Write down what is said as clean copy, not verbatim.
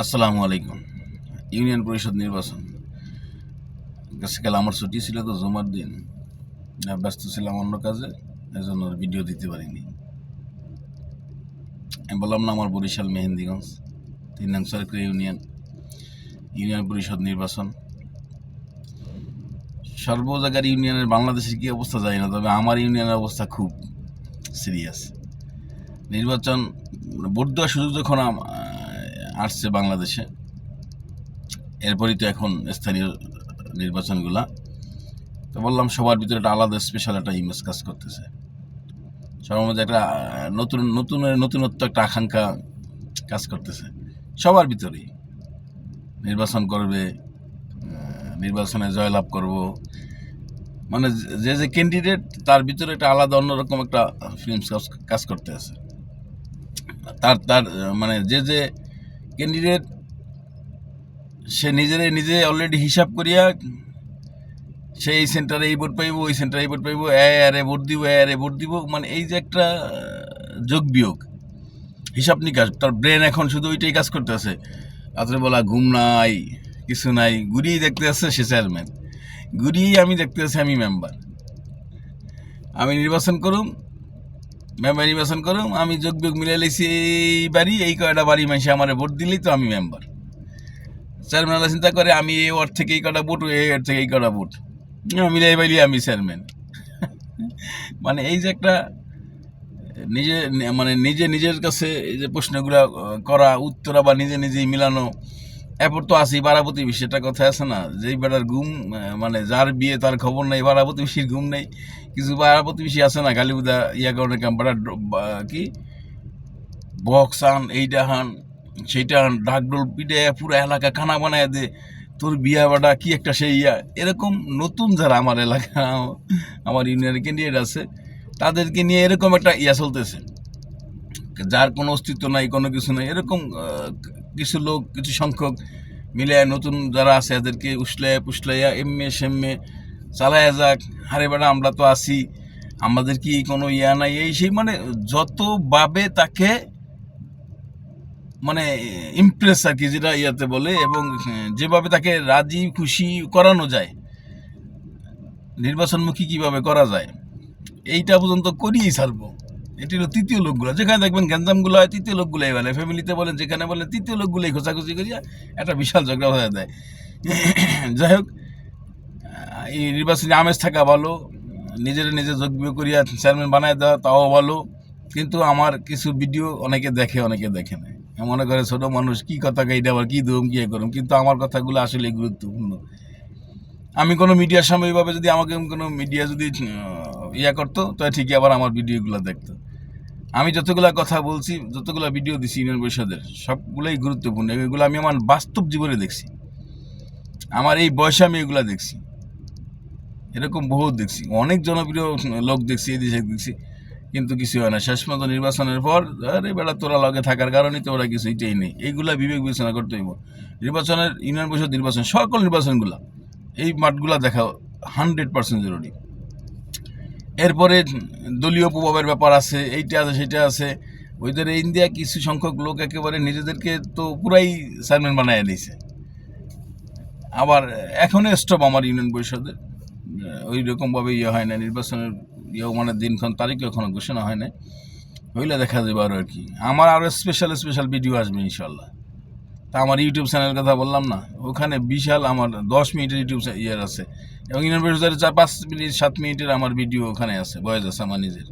আসসালামু আলাইকুম। ইউনিয়ন পরিষদ নির্বাচন গতকাল আমার ছুটি ছিল, তো জুমার দিন ব্যস্ত ছিলাম অন্য কাজে, এজন্য ভিডিও দিতে পারিনি। আমি বললাম না, আমার বরিশাল মেহেন্দিগঞ্জ ৩ নং সরকারি ইউনিয়ন পরিষদ নির্বাচন। সর্ব জায়গার ইউনিয়নের বাংলাদেশের কী অবস্থা যায় না, তবে আমার ইউনিয়নের অবস্থা খুব সিরিয়াস। নির্বাচন ভোট দেওয়ার সুযোগ যখন আসছে বাংলাদেশে, এরপরই তো এখন স্থানীয় নির্বাচনগুলা, তো বললাম সবার ভিতরে একটা আলাদা স্পেশাল একটা ইমেজ কাজ করতেছে। সবার মধ্যে একটা নতুনত্ব একটা আকাঙ্ক্ষা কাজ করতেছে সবার ভিতরেই। নির্বাচন করবে, নির্বাচনে জয়লাভ করব, মানে যে যে ক্যান্ডিডেট তার ভিতরে একটা আলাদা অন্যরকম একটা ফিলিংস কাজ করতে আছে। তার তার মানে যে যে ক্যান্ডিডেট সে নিজে অলরেডি হিসাব করিয়া সে এই সেন্টারে এই ভোট পাইব, ওই সেন্টারে এই ভোট পাইব, আরে ভোট দিব, আরে ভোট দিব, মানে এই যে একটা যোগ বিয়োগ হিসাব নিকাশ, তার ব্রেন এখন শুধু ওইটাই কাজ করতে আছে। রাত্রে বলা ঘুম নাই, কিছু নাই, ঘুরিয়েই দেখতে আসছে সে চেয়ারম্যান, ঘুরিয়েই আমি দেখতে আছি আমি মেম্বার। আমি নির্বাচন করুম, মেম্বার নির্বাচন করুম, আমি যোগ বিয়োগ মিলে লেছি এই বাড়ি, এই কয়টা বাড়ি মানুষে আমার ভোট দিলেই তো আমি মেম্বার। চেয়ারম্যান চিন্তা করে আমি এই ওয়ার্ড থেকে এই কটা ভোট, এই ওয়ার্ড থেকে এই কটা ভোট মিলে বাইলি আমি চেয়ারম্যান। মানে এই যে একটা নিজের কাছে এই যে প্রশ্নগুলো করা, উত্তর আবার নিজেই মিলানো, এরপর তো আছেই পাড়া প্রতিবেশী। একটা কথা আছে না, যেই বেটার ঘুম মানে যার বিয়ে তার খবর নেই, পাড়া প্রতিবেশীর ঘুম নেই। কিছু পাড়া প্রতিবেশী আছে না, গালিবুদা ইয়া কারণে কাম্পাড়া কি বক্স আন, এইটা হান সেইটা হান, ডাকডোল পিটে পুরো এলাকা খানা বানায় দে, তোর বিয়া বাটা কি একটা সেই ইয়া। এরকম নতুন যারা আমার এলাকা, আমার ইউনিয়নের ক্যান্ডিডেট আছে, তাদেরকে নিয়ে এরকম একটা ইয়া চলতেছে, যার কোনো অস্তিত্ব নাই, কোনো কিছু নাই। এরকম কিছু লোক, কিছু সংখ্যক মিলে নতুন যারা আছে এদেরকে পুষলাইয়া এমএ সেমে চালাইয়া যাক, হারে বেড়া আমরা তো আছি, আমাদের কি কোনো ইয়া নাই, এই সেই, মানে যতভাবে তাকে মানে ইমপ্রেস আর কি, যেটা ইয়াতে বলে, এবং যেভাবে তাকে রাজি খুশি করানো যায়, নির্বাচনমুখী কিভাবে করা যায়, এইটা পর্যন্ত করিয়েই ছাড়বো। এটি হলো তৃতীয় লোকগুলো, যেখানে দেখবেন গ্যাঞ্জামগুলো হয় তৃতীয় লোকগুলোই বলে, ফ্যামিলিতে বলেন যেখানে বলে তৃতীয় লোকগুলোই খোঁচাখুচি করিয়া একটা বিশাল ঝগড়া হয়ে যায়। যাই হোক, এই নির্বাচনী আমেজ থাকা ভালো, নিজে যোগ বিয়োগ করিয়া চেয়ারম্যান বানায় দেওয়া তাও ভালো, কিন্তু আমার কিছু ভিডিও অনেকে দেখে অনেকে দেখে না। মনে করে ছোট মানুষ কি কথা কাইটা আবার কি দম কি করুম, কিন্তু আমার কথাগুলো আসলে গুরুত্বপূর্ণ। আমি কোনো মিডিয়ার সামনে এইভাবে যদি আমাকে কোনো মিডিয়া যদি ইয়া করতো, তাহলে ঠিকই আবার আমার ভিডিওগুলো দেখতো। আমি যতগুলো কথা বলছি, যতগুলো ভিডিও দিছি ইউনিয়ন পরিষদের, সবগুলোই গুরুত্বপূর্ণ। এগুলো আমি আমার বাস্তব জীবনে দেখছি, আমার এই বয়সে আমি এগুলো দেখছি, এরকম বহু দেখছি, অনেক জনপ্রিয় লোক দেখছি, এই দেশে দেখছি, কিন্তু কিছু হয় না। শেষ মতো নির্বাচনের পর আরে বেলা তোরা লগে থাকার কারণেই তো ওরা কিছু এটাই নেই। এইগুলা বিবেক বিবেচনা করতে হইব। নির্বাচনের, ইউনিয়ন পরিষদ নির্বাচন, সকল নির্বাচনগুলা, এই মাঠগুলা দেখা 100% জরুরি। এরপরে দলীয় প্রভাবের ব্যাপার আছে, এইটা আছে সেটা আছে। ওইদের ইন্ডিয়া কিছু সংখ্যক লোক একেবারে নিজেদেরকে তো পুরাই চেয়ারম্যান বানায় দিয়েছে। আবার এখনও স্টপ আমার ইউনিয়ন পরিষদের, ওই রকমভাবে ইয়ে হয় না, নির্বাচনের মানে দিনক্ষণ তারিখও এখনও ঘোষণা হয় না, হইলে দেখা যাবে আরও আর কি। আমার আরও স্পেশাল ভিডিও আসবে ইনশাল্লাহ। তা আমার ইউটিউব চ্যানেলের কথা বললাম না, ওখানে বিশাল আমার 10 মিনিটের ইউটিউব ইয়ে আছে, এবং ইউনিয়ন পরিষদের 4-5 মিনিট 7 মিনিটের আমার ভিডিও ওখানে আছে, বয়স আছে আমার নিজের।